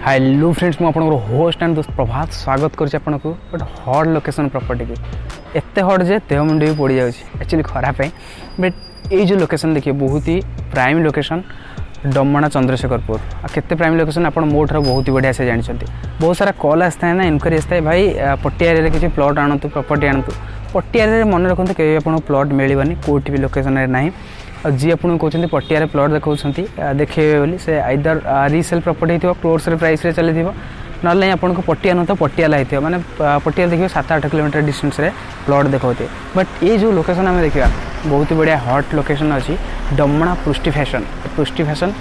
Hello friends मुझे host and दोस्त प्रभात स्वागत करुँच गोटे हॉट लोकेशन प्रॉपर्टी की एत हॉट जे देह मुंड भी पड़ जाए एक्चुअली खराब है बट ये जो लोकेशन देखिए बहुत ही प्राइम लोकेशन डमणा चंद्रशेखरपुर केते प्राइम लोकेशन आप मो ठार बहुत ही बढ़िया से जानते बहुत सारा कॉल आसता है ना इनक्वारी आसता है भाई पट्टी एरिया किसी प्लॉट आणतु प्रॉपर्टी आणतु पट्टी एरिया मन रखते कहीं आपको प्लॉट मिलवानी कौटी भी लोकेशन ना जी आपको कहते पटिया प्लॉट देखा देखिए बोली से आइदर रीसेल प्रॉपर्टी हो क्लोर्स प्राइस रे चली ना नहीं आपको पटिया नुह तो पटियाला होती मैंने पटिया देखिए 7-8 किलोमीटर डिस्टेंस रे प्लॉट देखते बट ये जो लोकेशन आम देखा बहुत ही बढ़िया हॉट लोकेशन अच्छी डमणा पृष्टि फैशन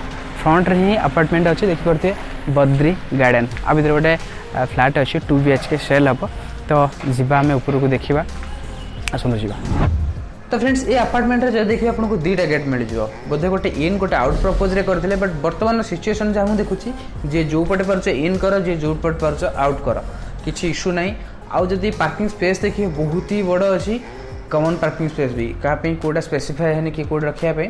फ्रंट रे ही अपार्टमेंट अच्छी देखी करते बद्री गार्डन आ भर गोटे फ्लैट अच्छी 2 BHK सेल हम तो जीवा आम ऊपर को देखा आसतु जा तो फ्रेंड्स ये अपार्टमेंट जो देखिए आपको 2टा गेट मिल जाव बोधे गोटे इन गोटे आउट प्रपोज करते बट बर्तमान सिचुएशन जहाँ मुझे देखुची जे जो पटे पार्छ इन कर जे जो पटे पार्छ आउट कर किसी इश्यू ना आउ जदि पार्किंग स्पेस देखिए बहुत ही बड़ अच्छी कमन पार्किंग स्पेस भी कहीं कौटा स्पेसीफाए है कि कौट रखापी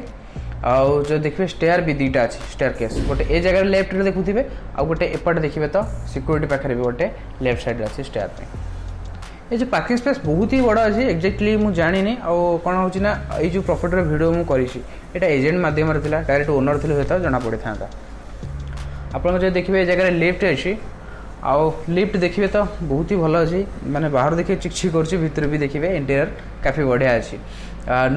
आउ जो देखिए स्टेयर भी 2टा अच्छी स्टेयर केस गोटे ए जगह लेफ्ट रे देखुथिबे आ गोटे एपटे देखिए तो सिक्योरिटी पाखे भी गोटे लेफ्ट साइड अच्छी स्टेयर पे ये जो पार्किंग स्पेस बहुत ही बड़ा अच्छी एक्जाक्टली मुझे जानी कौन हो ना ये जो प्रॉपर्टी वीडियो मुझे करी एजेंट मध्यम डायरेक्ट ओनर थी तो जना पड़ी था आप देखिए जगह लिफ्ट अच्छी आउ लिफ्ट देखिए तो बहुत ही भल अच्छी माने बाहर देखिए चिकचिक कर भी देखिए इंटीरियर काफ़ी बढ़िया अच्छी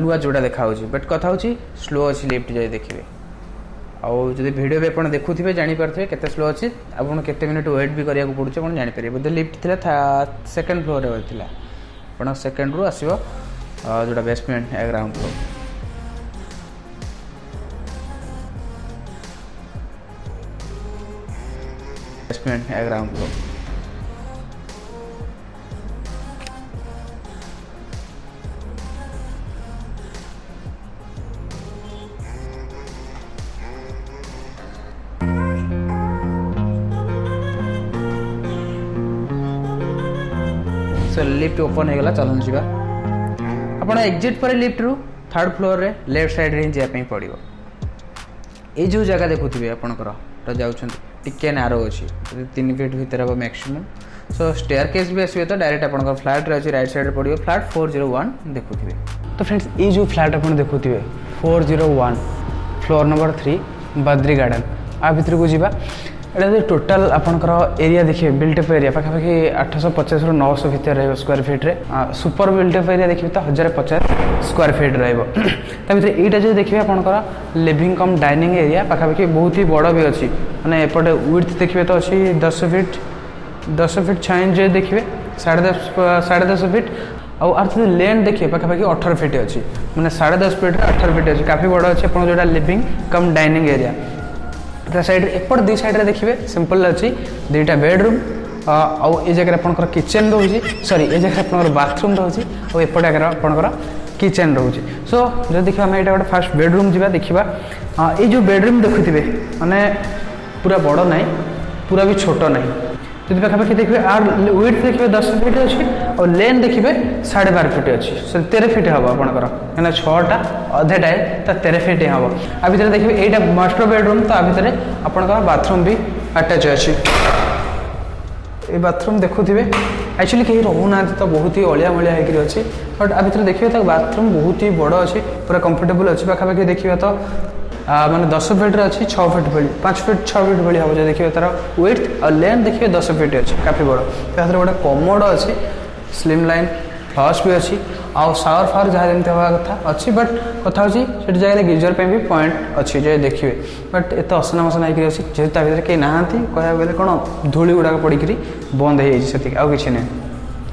नुआ जोड़ा देखा बट कथा हूँ स्लो अच्छी लिफ्ट जाए देखिए आउ जब वीडियो भी आप देखुए जानीपारे के स्लो अच्छी आपको केते मिनट वेट भी करा पड़े आप जानीपर बोधे लिफ्ट थी सेकेंड फ्लोर रे आप सेकेंड रू आसो जोटा basement ground floor ground floor so lift open हो गला चलन जा आप एग्जिट पर लिफ्ट रू 3rd फ्लोर रे लेफ्ट साइड रे जापी पड़ो ये जो जगह देखुए आपंकर तो जाऊँ टिके नारो अच्छी 3 फीट भर हम मैक्सिमम सो स्टेयर केस भी आसो तो डायरेक्ट आप फ्लैट रे अच्छी राइट साइड पड़ो फ्लैट 401 देखुए तो फ्रेंड्स ये जो फ्लैट आप देखुए 401 फ्लोर नंबर 3 बद्री गार्डन आ भर को जावा ये टोटाल आपंकर एरिया देखिए बिल्टअप एरिया पाखापाखि 850 ରୁ 900 भितर रही स्क्वायर फीट रे सुपर बिल्टअप एरिया देखिए तो 1050 स्क्वायर फीट रही यहाँ जो देखिए आपंकर लिविंग कम डाइनिंग एरिया पाखापाखि बहुत ही बड़ भी अच्छी मैंने एपटे विड्थ देखिए तो अच्छी 10 फीट 6 इंच देखिए 10.5 फीट आर लेंथ देखिए पाखापाखि 18 फीट अच्छी मैंने 10.5 फीट 18 फीट अच्छी काफ़ी बड़ अच्छी आप जो living cum dining area side एपट 2 साइड देखिए सिंपल अच्छी 2टा बेडरूम आउ ये जगह आपंकर किचन रोचे सॉरी ये जगह आप बाथरूम रोचे और एपटे आपंकर किचन रोचे सो जो देखा आम यहाँ गोटे फास्ट बेडरूम जा देखा ये जो बेडरूम देखुए माने पूरा बड़ ना पूरा भी छोट ना जब पाखापाखि देखिए आर विड्थ देखिए 10 फीट अच्छी और लेंथ देखिए 12.5 फीट अच्छी 13 फीट हम आपंकर कहीं 6टा अधेटा है तो 13 फीट हम आ भर देखिए यहाँ मास्टर बेडरूम तो आ भर आपंकर बाथरूम भी अटैच अच्छी ये बाथरूम देखुए एक्चुअली कहीं रोना तो बहुत ही अलिया मलिया होकर अच्छी बट आ भर देखिए तो बाथरूम बहुत ही बड़ अच्छी पूरा कंफर्टेबल अच्छी पाखापाखि देखिए तो माने 10 फीट अच्छी 6 फीट भाई 5 फीट 6 फीट भाई हम जो देखिए तार विड्थ और लेंथ देखिए 10 फीट अच्छी काफ़ी बड़ तो गोटे कमोड अच्छी स्लिम लाइन फ्लश भी अच्छी आउ शावर फावर जहाँ जमी हवा कथा अच्छी बट कथा हो जगह गिजर पे भी पॉइंट अच्छी जो देखिए बट एत असना मसना होकर अच्छी जेहतु ता भर कहीं नहांती कह गले कौन धूली गुड़ाक पड़ी बंद हो जाती आउ कि ना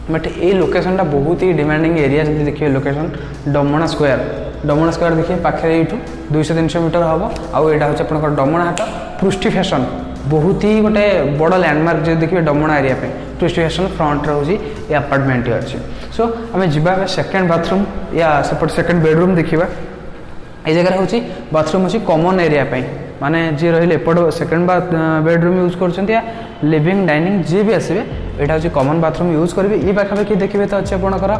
बट ये लोकेशनटा बहुत ही डिमांडिंग एरिया जब देखिए लोकेशन डमणा स्क्वायर देखिए पाखे यूँ 200-300 मीटर हम आउ यहाँ हूँ आप डमणा हाट पृष्टि फैशन बहुत ही गोटे बड़ लैंडमार्क जो देखिए डमणा एरिया पे पृष्टि फैशन फ्रंट रोचे ये अपार्टमेंट अच्छी सो आम जा सेकेंड बाथरूम या सेपट सेकेंड बेडरूम देखा ये जगह हूँ बाथरूम अच्छी कॉमन एरिया माने जी रही एपट सेकेंड बेडरूम यूज कर लिविंग डाइनिंग जी भी आसवे यहाँ हूँ कॉमन बाथरूम यूज करेंगे ये पाखापाखि देखिए तो अच्छे आपंकर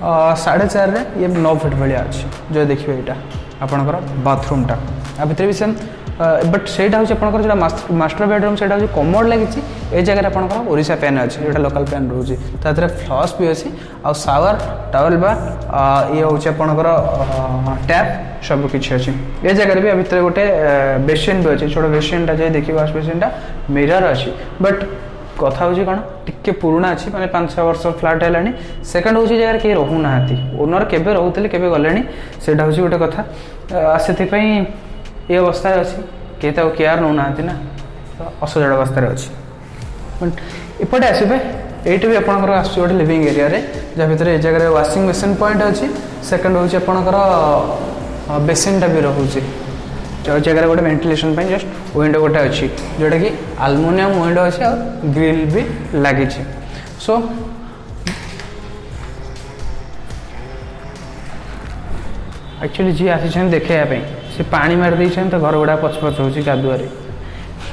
4.5 ये 9 फीट भाया अच्छी जो देखिए यहाँ आपंकर बाथरूमटा आ भितर भी सेम बट सेटा हूँ आपंकर जो मास्टर बेडरूम से कमोड लगी ए जगह आपंकर ओडिशा फैन अच्छी जो लोकल फैन रोचे तादे फ्लश भी अच्छी आ सावर टावेल बा ये हूँ आपंकर टैप सबकि अच्छी ए जगह भी भितर गोटे बेसिन भी अच्छी छोट बेसिनटा जो देखिए वाश बेसिनटा मिरर अच्छी बट कथा हूँ कौन टिके पुराणा अच्छी मैंने 5-6 वर्ष फ्लाट है सेकेंड हूँ जगह कहीं रोना ओनर केवे रोते केवे गले से गोटे कथा से ये अवस्था अच्छी कहीं केयर नौना ना तो असजड़ अवस्था अच्छी बट एपटे आसबे ये भी आपंकर आस लिविंग एरिया जहाँ भर ये जगह वाशिंग मेसीन पॉइंट अच्छी सेकेंड हूँ आपंकर बेसिनटा भी रोचे जो जगह गोटे वेंटिलेशन जस्ट विंडो गोटे अच्छी जोटा कि आलुमिनियम विंडो अच्छी और ग्रिल भी लगी सो एक्चुअली जी आसी देखापी से पानी मार दे तो घर गुड़ा पचपच हो कादुआरे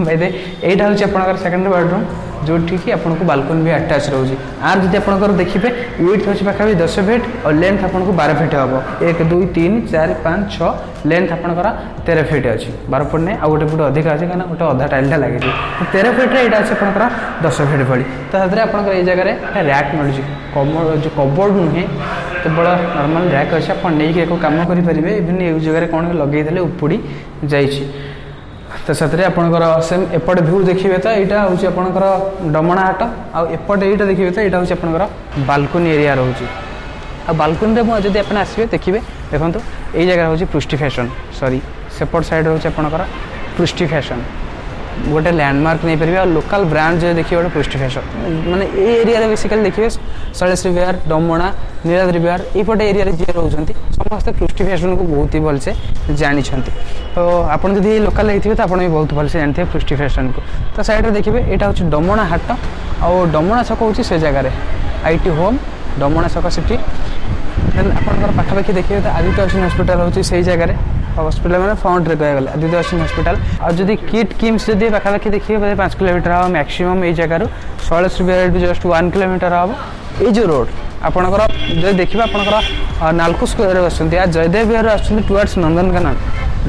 भाई यहाँ हूँ आपंकर सेकेंड बेडरूम जो कि आपको बालकनी भी अटैच रोचे आर जब आपंकर देखिए विड्थ अच्छी पाखापी 10 फीट और लेंथ आपको 12 फीट हम 1 2 3 4 5 6 लेंथ आपंकर 13 फीट अच्छी 12 फुट नहीं आउ गोटे फुट अधिक अच्छे कहीं गोटे अधा टाइलटा लगे 13 फिट्रे यहाँ अच्छे आपंकर 10 फीट भली तो तादे आपंकर ये जगह रैक मिलूँ कमोड जो कबोर्ड नुहे केवल नॉर्मल रैक अच्छे आप नहीं कम करेंगे इवन ये जगह कौन लगे उपुड़ी जाइए तो से आपंकर सेम एपट भ्यू देखिए तो यहाँ हूँ आपंकर डमणा हाट आउट यहाँ देखिए तो यहाँ हूँ आपंकर बालकनी एरिया रोचे आ बालकनी में जब आप आसवे देखिए देखो ये जगह हूँ पृष्टि फैशन सॉरी सेपट साइड रोचे आपंकर पृष्टि फैशन गोटे लैंडमार्क नहीं पारे और लोकल ब्रांड जो देखिए गोटे पृष्टि फैशन माने ये एरिया बेसिकली देखिए शैलेश्री विहार डमणा नीलाद्री विहार यपटे एरिया जी रोचे समस्ते पृष्टि फैशन को बहुत ही भलसे जानते तो आपड़ जब लोकल होते तो आप भी बहुत भलसे जानते हैं पृष्टि फैशन को तो साइड में देखिए यहाँ हूँ डमणा हाट और डमणा छक हूँ से जगार आईटी होम डमणा छक सिटी देन आपंकर पाखापाखि देखिए तो आदित्य अश्विन हॉस्पिटल हूँ से जगह हॉस्पिटल मैंने फ्रंट रे कहगले आदित्य अश्विन हॉस्पिटल और जब किट किम्स जब पाखापाखि देखिए 5 किलोमीटर हम मैक्सिमम ये जगह शैलेश्री विहार भी जस्ट 1 किलोमीटर हम ये जो रोड आपंकर जो देखिए आपंकर नालको स्क्वायर आसुँच जयदेव विहार आसुँच टुवर्ड्स नंदनकानन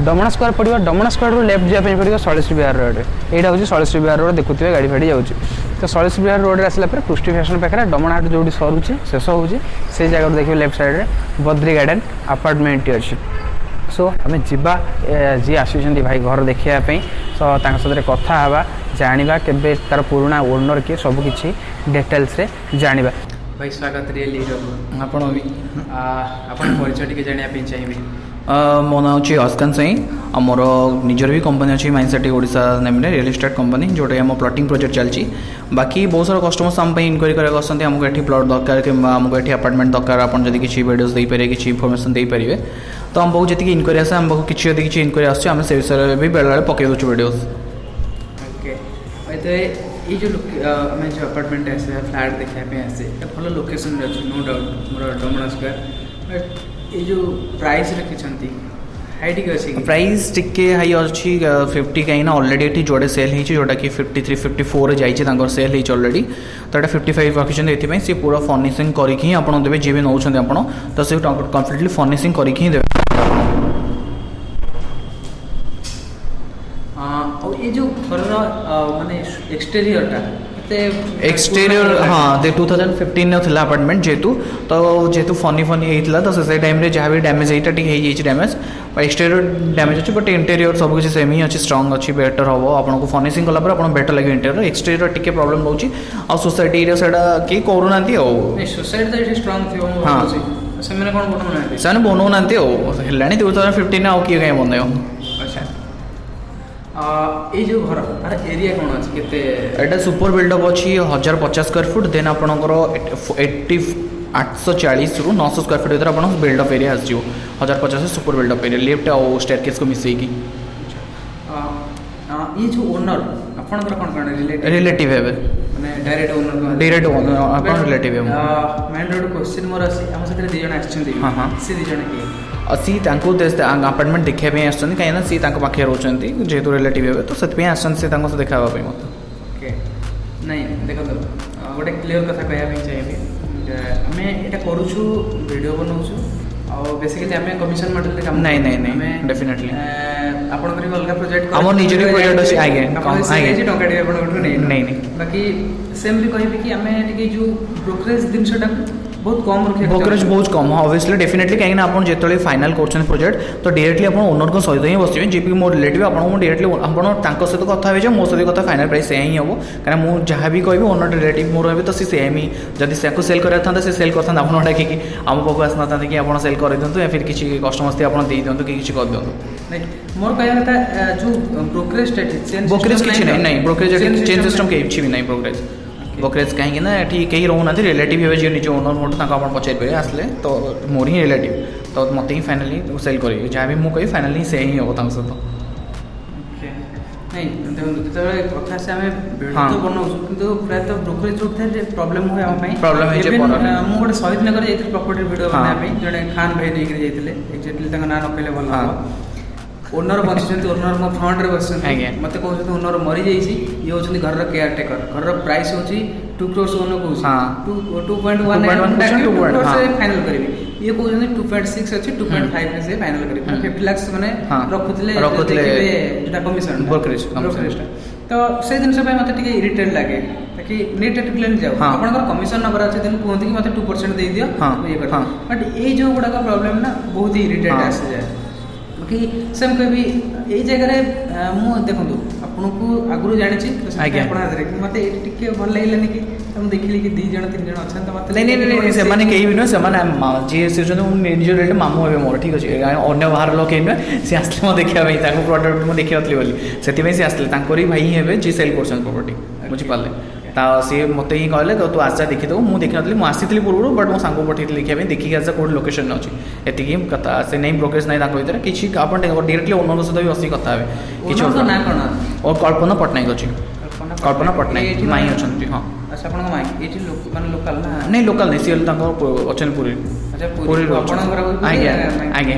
डमणा स्क्वायर पड़ो डमणा स्क्वायर लेफ्ट जावाई पड़ो शैलेश्री विहार रोड यहाँ हूँ शैलेश्री विहार रोड देखुए गाड़ी फाड़ी जाऊँगी तो शैलेश्री विहार रोड आसला पृष्टि फैशन पाखे डमणा हाट जो सरुचे शेष होगी से जगह देखिए लेफ्ट साइड में बद्री गार्डन अपार्टमेंट अच्छी सो आम जीवा जी आसुँच भाई घर देखापी सो सहित कथा हाँ जाना के तार पुराणा ओनर किए सबकि डिटेल्स जाना भाई स्वागत रियली आप परिचय टी जानापी चाहिए मो ना हूँ अस्कान साई मोर निजर भी कंपनी अच्छी mindset Odisha name real estate company जोटा आम प्लॉटिंग प्रोजेक्ट चलती बाकी बहुत सारा कस्टमर्स आम इनक्वारी कराते आमको ये प्लॉट दरकार कि आमको ये अपार्टमेंट दरकार आप किसी वीडियोस दे पारे किसी इनफॉरमेशन दे पारे तो आम पाक जी इनक्वारी आसे आम पाक किसी इनक्वारी आम से विषय भी बेले बेले पकई दूँ वीडियोस ये जो आम जो अपार्टमेंट आसे फ्लैट देखापी आसे भल लोकेशन अच्छे नो डाउट मोर डमणा स्क्वायर बट ये जो प्राइस रखी हाई टी अच्छी प्राइस टिके हाई अच्छी 50 कहीं ऑलरेडी ये जोड़े सेल हो जोटा कि 53 54 जाइए सेल हो ऑलरेडी तो ये 55 रखिंट ये सी पूरा फर्निशिंग करके आप देवे जी भी नौ तो सी कम्प्लीटली फर्निशिंग करके देवे ये जो घर माने एक्सटेरियरटा एक्सटेरियर हाँ 2015 थी अपार्टमेंट जेहेतु फनी होता तो से टाइम जहाँ भी डैमेज होता डैमेज एक्सटेरियर डैमेज अच्छे बट इंटेरियर सब किसी सेम ही अच्छी स्ट्रंग अच्छी बेटर हम आपको फर्निशिंग कला आप बेटर लगे इंटेरियर एक्सटेरियर टी प्रॉब्लम रोचे आ सोसाइटी से कई करूना हाँ से बनाऊना 2015 आउ किए कहीं बनाए ये जो घर तार एरिया कौन अच्छी केते एटा सुपर बिल्डअप अच्छी 1050 स्क्वायर फुट देन आपणकर 840 रु 900 स्क्वायर फुट भर आप बिल्डअप एरिया आसो 1050 सुपर बिल्डअप एरिया लिफ्ट और स्टेयरकेस को मिसेकी ये जो ओनर आपणकर कौन कौन रिलेटिव है माने डायरेक्ट ओनर आपन रिलेटिव है मेन रोड क्वेश्चन मोर आसी हम सते दि जण आछछन्ती हां हां से दि जण की सी अपार्टमेंट देखा आसुँच कहीं सी पाखे रोचन जेहेतु रिलेटिव हे तो से आसन से देखा मत नहीं देखो गोटे क्लीयर कथा कहना चाहिए आम यहाँ करुचु वीडियो बनाऊँ ଆଉ ବେସିକାଲି ଆମେ କମିଶନ ମଡେଲରେ କାମ ନାଇଁ ନାଇଁ ନାଇଁ ଡେଫିନେଟଲି ଆପଣଙ୍କର ବି ଅଲଗା ପ୍ରୋଜେକ୍ଟ ଆମର ନିଜର ବି ପ୍ରୋଜେକ୍ଟ ଅଛି ଆଜ୍ଞା ଆଜ୍ଞା ଟଙ୍କା ଟିକେ ଆପଣଙ୍କଠୁ ନାଇଁ ନାଇଁ ବାକି ସେମ୍ ବି କହିବି କି ଆମେ ଟିକେ ଯେଉଁ ବ୍ରୋକରେଜ ଜିନିଷଟାକୁ ବହୁତ କମ୍ ରଖିବା ବ୍ରୋକରେଜ ବହୁତ କମ୍ ଅବଭିୟସଲି ଡେଫିନେଟଲି କାହିଁକିନା ଆପଣ ଯେତେବେଳେ ଫାଇନାଲ୍ କରୁଛନ୍ତି ପ୍ରୋଜେକ୍ଟ ତ ଡିରେକ୍ଟଲି ଆପଣ ଓନରଙ୍କ ସହିତ ହିଁ ବସିବେ ଯିଏକି ମୋ ରିଲେଟିଭ୍ ଆପଣଙ୍କୁ ମୁଁ ଡିରେକ୍ଟଲି ଆପଣ ତାଙ୍କ ସହିତ କଥା ହେବେ ଯେ ମୋ ସହିତ କଥା ଫାଇନାଲ୍ ପ୍ରାଇସ୍ ସେୟା ହିଁ ହେବ କାରଣ ମୁଁ ଯାହା ବି କହିବି ଓନର ରିଲେଟିଭ୍ ମୋର ହେବେ ତ ସେ ସେମ୍ ହିଁ ଯଦି ତାକୁ ସେଲ୍ କରିବାର ଥାନ୍ତା ସେ ସେଲ୍ କରିଥାନ୍ତା ଆପଣ ଡାକିକି ଆମ ପାଖକୁ ଆସିନଥାନ୍ତେ କି ଆପଣ ସେଲ୍ କରିଦିଅନ୍ତୁ या फिर କିଛି କଷ୍ଟମର୍ସ ଆପଣ ଦେଇଦିଅନ୍ତୁ କି କିଛି କରିଦିଅନ୍ତୁ ମୋର କହିବା କଥା ଯେଉଁ ବ୍ରୋକରେଜଟା ବ୍ରୋକରେଜ କିଛି ନାହିଁ ନାଇଁ ବ୍ରୋକରେଜ ଚେଞ୍ଜ ସିଷ୍ଟମ୍ କିଛି ବି ନାହିଁ ବ୍ରୋକରେଜ ବ୍ରୋକରେଜ କାହିଁକି ନା ଏଠି କେହି ରହୁନାହାନ୍ତି ରିଲେଟିଭ୍ ହେବେ ଯିଏ ନିଜ ଓନର ମୋଠୁ ତାଙ୍କୁ ଆପଣ ପଚାରିପାରିବେ ଆସିଲେ ତ ମୋର ହିଁ ରିଲେଟିଭ୍ ତ ମୋତେ ହିଁ ଫାଇନାଲି ସେଲ୍ କରିବେ ଯାହା ବି ମୁଁ କହିବି ଫାଇନାଲି ସେ ହିଁ ହେବ ତାଙ୍କ ସହିତ ନାଇଁ ଦେଖନ୍ତୁ ଯେତେବେଳେ କଥା ଆସେ ଆମେ ଭିଡ଼ିଓ ବନାଉଛୁ କିନ୍ତୁ ପ୍ରାୟତଃ ବ୍ରୋକରେଜ ଯୋଉଠି ଥାଏ ପ୍ରୋବ୍ଲେମ୍ ହୁଏ ଆମ ପାଇଁ ପ୍ରୋବ୍ଲେମ୍ ହେଇଛି ମୁଁ ଗୋଟେ ଶହୀଦନଗର ଯାଇଥିଲି ପ୍ରପର୍ଟି ଭିଡ଼ିଓ ବନେଇବା ପାଇଁ ଜଣେ ଖାନ୍ ଭାଇ ନେଇକି ଯାଇଥିଲେ ଏକ୍ଜାକ୍ଟଲି ତାଙ୍କ ନାଁ ନ କହିଲେ ଭଲ ହେବ ଓନର ବସିଛନ୍ତି ଓନର ମୋ ଫ୍ରଣ୍ଟରେ ବସିଛନ୍ତି ମୋତେ କହୁଛନ୍ତି ଓନର ମରିଯାଇଛି ଇଏ ହେଉଛନ୍ତି ଘରର କେୟାର ଟେକର ଘରର ପ୍ରାଇସ୍ ହେଉଛି 2 crores ଓନର କହୁଛି 2.1 ଫାଇନାଲ କରିବି ଇଏ କହୁଛନ୍ତି 2.6 ଅଛି 2.5 ରେ ସେ ଫାଇନାଲ କରିବି 50 lakhs ମାନେ ରଖୁଥିଲେ ଯୋଉଟା କମିଶନ ବ୍ରୋକରେଜଟା ତ ସେ ଜିନିଷ ପାଇଁ ମୋତେ ଟିକେ ଇରିଟେଟ୍ ଲାଗେ କି ନେଟ୍ ଏଟ୍ କ୍ଲିନ୍ ଯାଉ ଆପଣଙ୍କର କମିଶନ ନମ୍ବର ଅଛି ଦେନ୍ କୁହନ୍ତି କି ମୋତେ 2% ଦେଇଦିଅ ଇଏ କର ବଟ୍ ଏଇ ଯେଉଁ ଗୁଡ଼ାକ ପ୍ରୋବ୍ଲେମ୍ ନା ବହୁତ ଇରିଟେଟ୍ ଆସିଯାଏ कि सेम कहबी ये जगह मु देखो आपको आगुरी जानी मत टे भल लगे कि देखिली कि 2 जन 3 जन अच्छा तो मत नहीं नहीं नहीं से माने कहीं भी नुह से जी से निज रिलेटिव मामू हे मोर ठीक अच्छे अन्य बाहर लोक नुह सी आसते मो देखा प्रडक्ट मुझे देखी नी बोली से आसते भाई हे जी सेल कर प्रॉपर्टी बुझीपारे ता सी मत ही कहले तू आसा देखी दो मुझे देखी नी मुझे पूर्व बट मो सांग पठे देखा देखिक आसा कौट लोकेशन अच्छी एति कथा से नहीं ब्रोकरेज नहीं भर किसी आप डायरेक्टली ओनर सहित भी बस कथा हे कि और कल्पना पट्टनायक अच्छी कल्पना पट्टनायक माई अच्छा हाँ नहीं लोकल नहीं सी अच्छा पुरी पुरी आज्ञा आज्ञा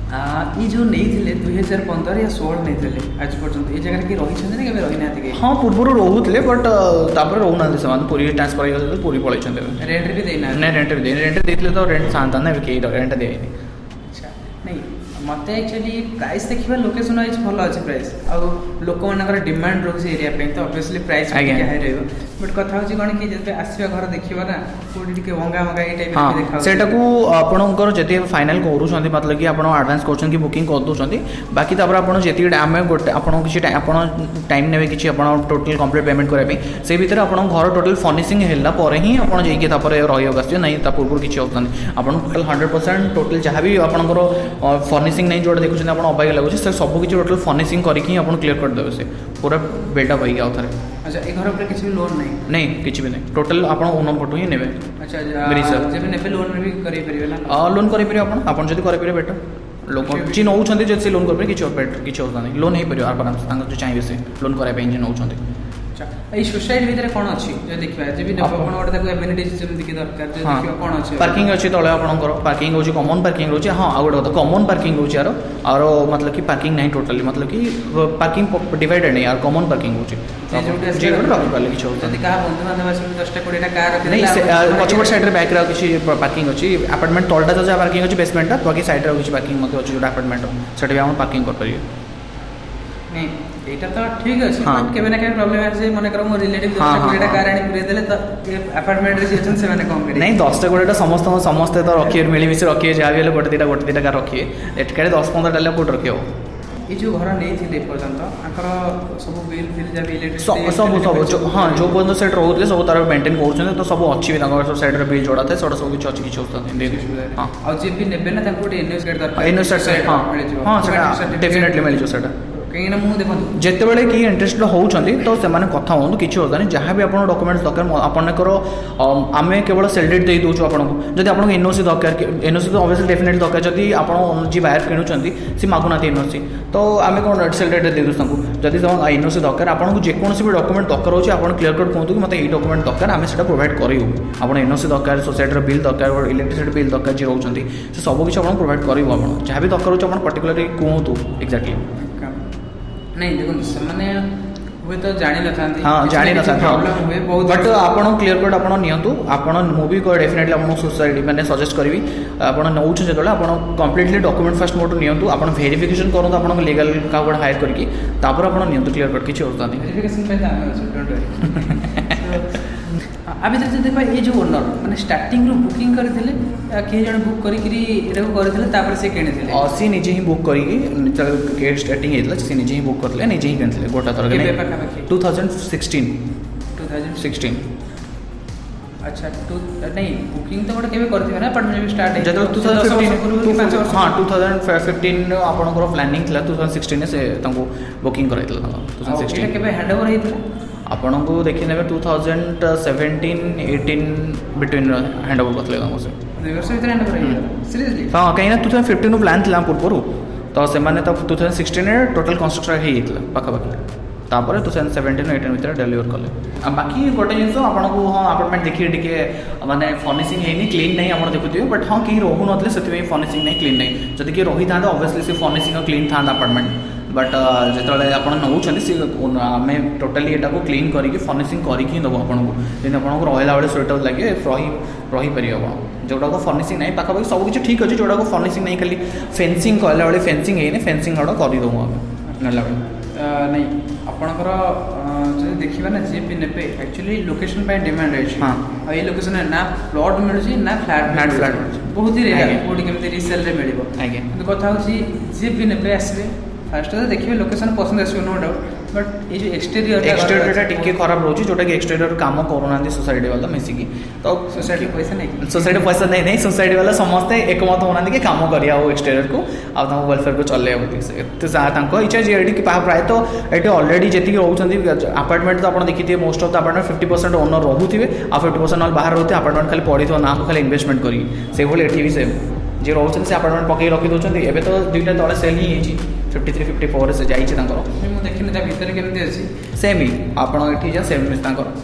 ये जो नहीं 2015 या 16 नहीं आज पर्यटन ये जगह कि रही रही ना हाँ पूर्व रोते बट तापर रोना से पूरी ट्रांसफर हो पूरी पलि रेंट भी देना नहीं रेंट भी देते तो रेंट था ना कहीं रेंट दे अच्छा नहीं मत एक्चुअली प्राइस देखा लोकेशन वाइज भल अच्छे प्राइस आउ लोक मान डिमांड रोचे एरिया पे तो ऑब्वियसली प्राइस हाई रहा बट कथा हूँ कौन कि जब आसवा घर देखा ना कौटी भंगा भंगा ये टाइप देखा सेटा को आपणकर जति फाइनल करूँ मतलब कि आप आडभांस कर बुकिंग कर दौरान बाकी आप जी आम गोटे आप टाइम ने कि टोटल कंप्लीट पेमेंट करने से भीतर आप घर टोटल फर्निशिंग है ही आप रहीक आस ना पूर्व किसी होता आप टोटल 100% टोटल जहाँ भी आपंकर फर्निशिंग नहीं जो देखुं आप अबाग लगुच से सब किसी टोटल फर्निशिंग करके आप क्लीयर करदेवे से पूरा बिल्डअप होगी आउ थे अच्छा ये घर पर किसी भी लोन नहीं किसी भी नहीं टोटल आप ओनर पटू ही ने अच्छा जब ने लोन भी करें लोन करें आप जब करें बेटर लोक जी नौ से लोन करें किसी होता नहीं लोन हो पार आराम से चाहिए से लोन कराई नौ ये सोसाइटी भीतर कौन अच्छी देखा जब दरकार कौन अच्छी पार्किंग अच्छी तले आपंकर पार्किंग हो कमन पार्किंग रोचे हाँ आ गए कमन पार्किंग रोचे यार और मतलब कि पार्किंग नहीं टोटली मतलब कि पार्किंग डिवाइडेड नहीं यार कमन पार्किंग रोचे रखिपारे किसी पछपट सैड्रे बैक किसी पार्किंग अच्छी अपार्टमेंट तलटा तो जहाँ पार्किंग अच्छी बेसमेंटा बाकी सैड्रे किसी पार्किंग अच्छी जो अपार्टमेंट से आप पार्किंग करेंगे नहीं एटा तो ठीक अछि बट केबे ना केबे प्रॉब्लम आसे मने करो मो रिलेटिव 10टा कार आनी पुरे देले त अपार्टमेंट रे सिचुएशन से माने कम करे नहीं 10टा गोटा समस्त तो रखिए मिली मिसी रखिए जहाँ भी गोटे दीटा कार रखिए एटकारे 10-15 टाले कोट रखियो ये जो घर नहीं थी पर्यंत आकर सब बिल फिल जब इलेक्ट्रिक सब हाँ जो पर्यटन सेट रोते सब तार मेंटेन कर तो सब अच्छी भी साइड बिल जोड़ा था सब किसी अच्छी किसी हाँ जी भी ने ना एनओसी कार्ड दरकार एनओसी हाँ डेफिनेटली मिल जाए कहीं देखो जितेबाला कि इंटरेस्टेड होती तो से कथा हूँ किसी होता नहीं जहाँ भी आप डॉक्यूमेंट्स दरकार आपंकर आम केवल सेल डेट दे दूँ आपको जब आपको एनओसी दरकार एनओसी तो ऑब्वियसली डेफिनेटली दरकार जब आप जी बायर किणुंट सी मागुना एनओसी तो आम कौन सेल डेट दे दूँ जब एनओसी दरकार आपको जेकोसी भी डॉक्यूमेंट दरकार हो क्लीयर कट कहूँ कि मतलब ये डॉक्यूमेंट दरकार आम से प्रोवाइड करूँ आप एनओसी दरकार सोसाइटी बिल दरकार इलेक्ट्रिसिटी बिल दरकार जी रोचे से सब किसी आप प्रोवाइड करूँ आप जहाँ भी दरकार हो पर्टिकुलरली कहतु एक्जाक्टली नहीं देखो से हुए तो जानी न था हाँ जानी न प्रॉब्लम हुए बहुत बट आपन क्लियर कट आपन नियंतु आपन मु भी डेफिनेटली आपन सोसाइटी मैंने सजेस्ट करबी आपन नौ जो आपन कंप्लीटली डॉक्यूमेंट फर्स्ट मोड नियंतु आपन वेरिफिकेशन करूँ आपन लीगल का गोटे हायर करके तापर आपन नियंतु क्लियर कट किसी होता नहीं वेरिफिकेशन पे आमे अछि डोंट वरी आ भीतर जे देखबा ए जो ओनर माने स्टार्टिंग रो बुकिंग करथिले के जण बुक करी करी एटा को करथिले तापर से किनिथिले सी निजे ही बुक करी गेट स्टार्टिंग हेतला सी निजे ही बुक करले निजे ही किनिथिले गोटा तरह के 2016 अच्छा नहीं बुकिंग तो गोटे केबे करथिबे ना अपार्टमेंट भी स्टार्ट जब 2015 हाँ 2015 आपनकर प्लानिंग थिला 2016 से तांको बुकिंग कराइतला 2016 केबे हैंडओवर हेतला आपन को देखि नेबे 2017-18 बिटवीन हैंडओवर करथले तांको से 2 वर्ष भीतर हैंडओवर हेतला सीरियसली हाँ कहीं ना 2015 नु प्लान थिला पूर्वरु तो से माने तब 2016 रे टोटल कंस्ट्रक्शन हे हितला पाखा तापर 2017-18 भीतर डेलीवर कले बाकी गोटे जिनस आपको हाँ अपार्टमेंट देखिए टिके माने फर्निशिंग है क्लीन नहीं आप देखुए बट हाँ कहीं रोहु नथिले से फर्निशिंग नहीं क्लीन नहीं जदि किए रही था ऑब्वियसली से फर्निशिंग क्लीन था अपार्टमेंट बट जो आप नौकरी सी आम टोटाली यहाँ को क्लीन करके फर्निशिंग करके देव आपको जमी आपको रहा बेले सुइटेबल लगे रही पारे आप जोटा को फर्निशिंग नहीं पाखापाखि सब किसी ठीक अच्छे जोटा को फर्निशिंग नहीं खाली फेंसिंग कहला बेले फेंसिंग है फेंसिंग गुड़ा करदेव आम नाला बेले नहीं आपणकर जो देखा ना जी भी ने एक्चुअली लोकेशन डिमांड है हाँ ये लोकेशन ना प्लॉट मिलूँ ना फ्लैट बहुत ही रेयर कौटी केमती रिसेल मिल कथा हूँ जी भी ने आसवे फास्ट तो देखिए लोकेशन पसंद आसो नो डाउट बट ये जो एक्सटेरियर टिके खराब रोचे जोटा कि एक्सटेरियर काम करूना सोसाइटी वाला मिसिकी तो सोसाइटी पैसा नहीं सोसाइटी वाला समस्ते एकमत होना कि काम करिया एक्सटेरियर को आ वेलफेयर को चल इच्छा जी प्राय तो ये ऑलरेडी जी रोचे अपार्टमेंट तो आप देखिए most of the apartment 50% owner रोथे आ 50% ना बाहर रोथे अपार्टमेंट खाली पड़ी ना खाली इन्वेस्टमेंट करी ये भी सेम जी रोचे से अपार्टमेंट पकई रखी दौरान एवं तो दुईटा तले सेल ही 53-54 से जाइए देखिए भितर केमती अच्छी सेम ही आपड़ी जा सेम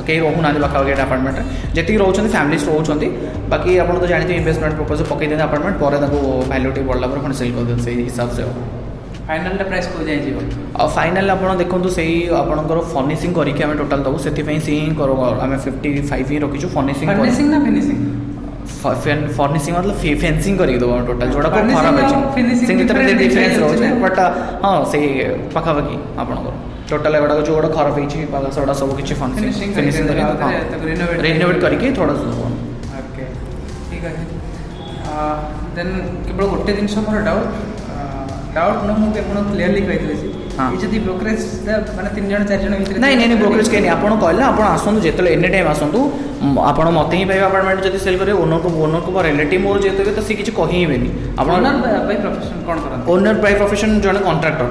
कहीं रोना पाखापाखि अपार्टमेंट जी रोचे फैमिलीज रोचे बाकी आप तो जानते इन्वेस्टमेंट पर्पज पकई देते अपार्टमेंट पर वैल्यू टी बढ़ला पुणी सेल कर दिया हिसाब से फाइनल प्राइस को जाए फाइनल आप देखो से आपंकर फर्निशिंग करके आम टोटाल दबू से सी आम 55 ही रखीचु फर्निशिंग फर्निशिंग मतलब फेंसिंग करके देव टोटाल जोड़ा खराब अच्छे डिफरेन्स रोचे बट हाँ से पाखापाखि आपंकर टोटाल एगुड़ा जो गुड़ा खराब होगा सब किसी फर्निशिंग रिनोवेट करके थोड़ा ओके ठीक है देन केवल गोटे जिन मोर डाउट ना मुझे क्लीयरली कही ये ब्रोकरेज माने 3 जन 4 जन भीतर नहीं ब्रोकरेज कहीं आप कहले आप आसतु जो एनी टाइम आसतु आप मत ही पाइबे अपार्टमेंट जब सेल करेंगे ओनर को रिलेटिव मोर जेते तो सी किसी कहेबेनी ओनर बाय प्रोफेशन कौन करन ओनर बाय प्रोफेशन जने कॉन्ट्रैक्टर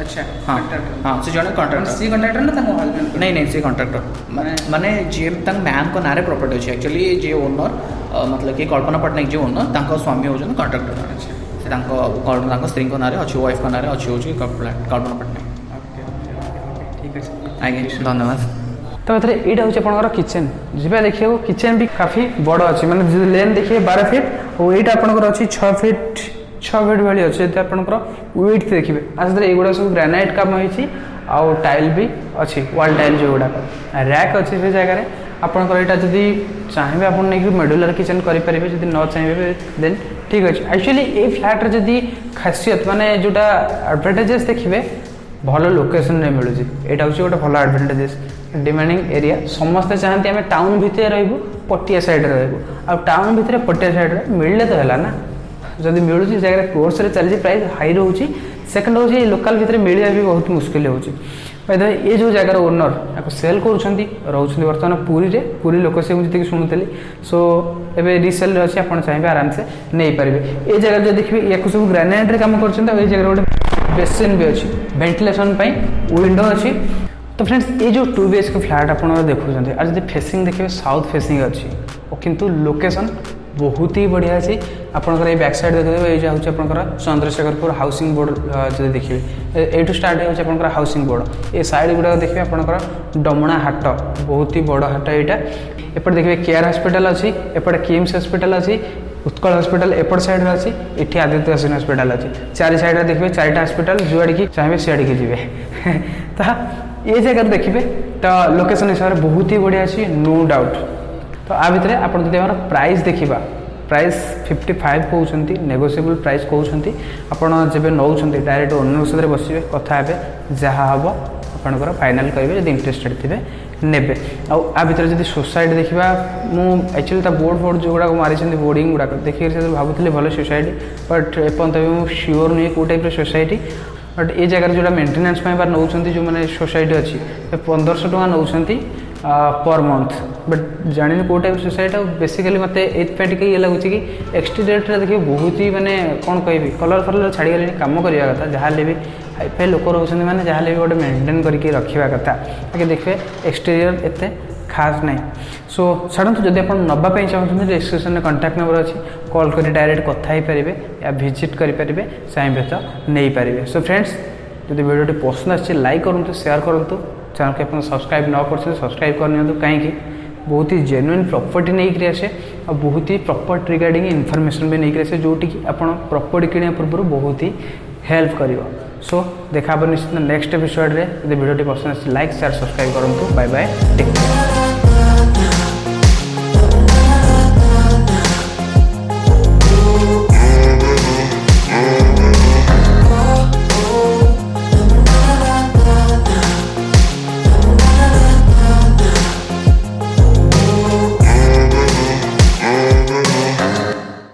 अच्छा हाँ हाँ से जने कॉन्ट्रैक्टर सी कॉन्ट्रैक्टर ना ताको हस्बैंड नहीं सी कॉन्ट्रैक्टर माने जे तंग मैम को नारे प्रॉपर्टी अछि एक्चुअली जे ओनर मतलब कि कल्पना पटनायक जे ओनर तांको स्वामी होजन कॉन्ट्रैक्टर अच्छा से स्त्री नारे अच्छी वाइफ का नारे अच्छी हूँ कल्पना पटनायक ठीक है आज्ञा धन्यवाद तो यहाँ हूँ आप किचेन जी देखिए किचेन भी काफ़ी बड़ अच्छे मैंने लेन देखिए 12 फीट और यहाँ आपंकर अच्छी 6 फीट भाई अच्छे आपंकर वेट देखिए आज युवा सब ग्रानाइट काम हो टाइल भी अच्छी वाल टाइल जो गुड़ाक रैक अच्छे से जगह आपंकर यहाँ जदि चाहिए आप मॉड्यूलर किचेन करेंगे जब न चाहिए देन ठीक अच्छे एक्चुअली ये फ्लैट्रे जदि खासियत माने जोटा एडभांटेजेस देखिए भल लोकेशन में मिलूँ यहाँ हूँ गोटे भल एडभांटेजेस डिमांडिंग एरिया समस्ते चाहती आम टाउन भितर रही पटिया साइड रू आ टाउन भितर पटिया साइड मिलले तो है ना जदि मिलूँ जगह कोर्स चलती प्राइस हाई रोचे सेकेंड हूँ लोकल भितर मिलवा भी बहुत मुश्किल होती ये जो जगार ओनर या सेल कर बर्तमान पुरी लोक से मुझे शुणुली सो एवं रिसेल अच्छे आप चाहिए आराम से नहीं पारे ये जगह जो देखिए या सब ग्रानाइट रे काम कर जगह गोटे बेसिन भी अच्छी वेंटिलेशन विंडो अच्छी तो फ्रेंड्स ये जो 2 BHK फ्लैट आप देखुं आज जब फेसिंग देखिए साउथ फेसिंग अच्छी किंतु लोकेशन बहुत ही बढ़िया अच्छी आपंकर बैक साइड देखिए ये हूँ आपंकर चंद्रशेखरपुर हाउसिंग बोर्ड जो देखिए ये स्टार्ट होकर हाउसिंग बोर्ड ये साइड गुड़ा देखिए आपंकर डमणा हाट बहुत ही बड़ हाट यहाँ एपटे देखिए केयर हॉस्पिटल अच्छी एपटे किम्स हॉस्पिटल अच्छी उत्कल हॉस्पिटल एपट साइड अच्छी ये आदित्य हसन हॉस्पिटल अच्छी 4 साइड देखिए 4टा हॉस्पिटल जुआड़ की चाहिए सियाड़ की जी तो ये जगह देखिए तो लोकेशन हिसाब से बहुत ही बढ़िया अच्छी नो डाउट। तो आ भितर आप प्राइस देखा प्राइस 55 कहते नेगोशिएबल प्राइस कहते आपड़ जब नौ डायरेक्ट ओनर सहित बसवे कथा हे जहाँ हम आपंकर फाइनाल करेंगे जब इंटरेस्टेड थे नेबे। आ भितर जब सोसाइटी देखा मुझे ता बोर्ड फोर्ड जो गुड़ा मारी बोर्डिंग गुड़ाक देखिए भावुली भल सोसाइटी बट एपर्तन श्योर नुहे कौ टाइप सोसाइटी बट ये जगह जो मेन्टेनान्स बार नौ जो मैंने सोसाइटी अच्छी 1500 टका नौ पर मंथ बट जानी कौ टाइप सोसाइटी बेसिकली मत ये ये लगुच कि एक्सटीरियर देखिए बहुत ही माने कौन कहि कलर फलर छाड़ी गले कम करवा कथा जहाँ भी हाईफाई लोक रोचे मैंने जहाँ भी गोटे मेन्टेन करके रखा कथा आगे देखिए एक्सटीरियर एत खास नहीं। सो छाड़ू जब आप नापी चाहते डिस्क्रिप्शन में कंटाक्ट नंबर अच्छी कॉल कर डायरेक्ट कथा ही पारे या विजिट करेंगे चाहिए तो नहीं पारे। सो फ्रेंड्स जब वीडियो पसंद आए लाइक करूँ शेयर करूँ चैनल को आप सब्सक्राइब न कर सब्सक्राइब करनी कहीं बहुत ही जेन्युइन प्रॉपर्टी नहीं आसे और बहुत ही प्रॉपर्टी रिगार्डिंग इनफॉरमेशन भी नहीं आसे जोटि आप प्रॉपर्टी किणा पूर्व बहुत ही हेल्प कर। सो देखा निश्चित नेक्स्ट एपिसोड रे वीडियो पसंद आए लाइक शेयर सब्सक्राइब करूँ। Bye bye take care.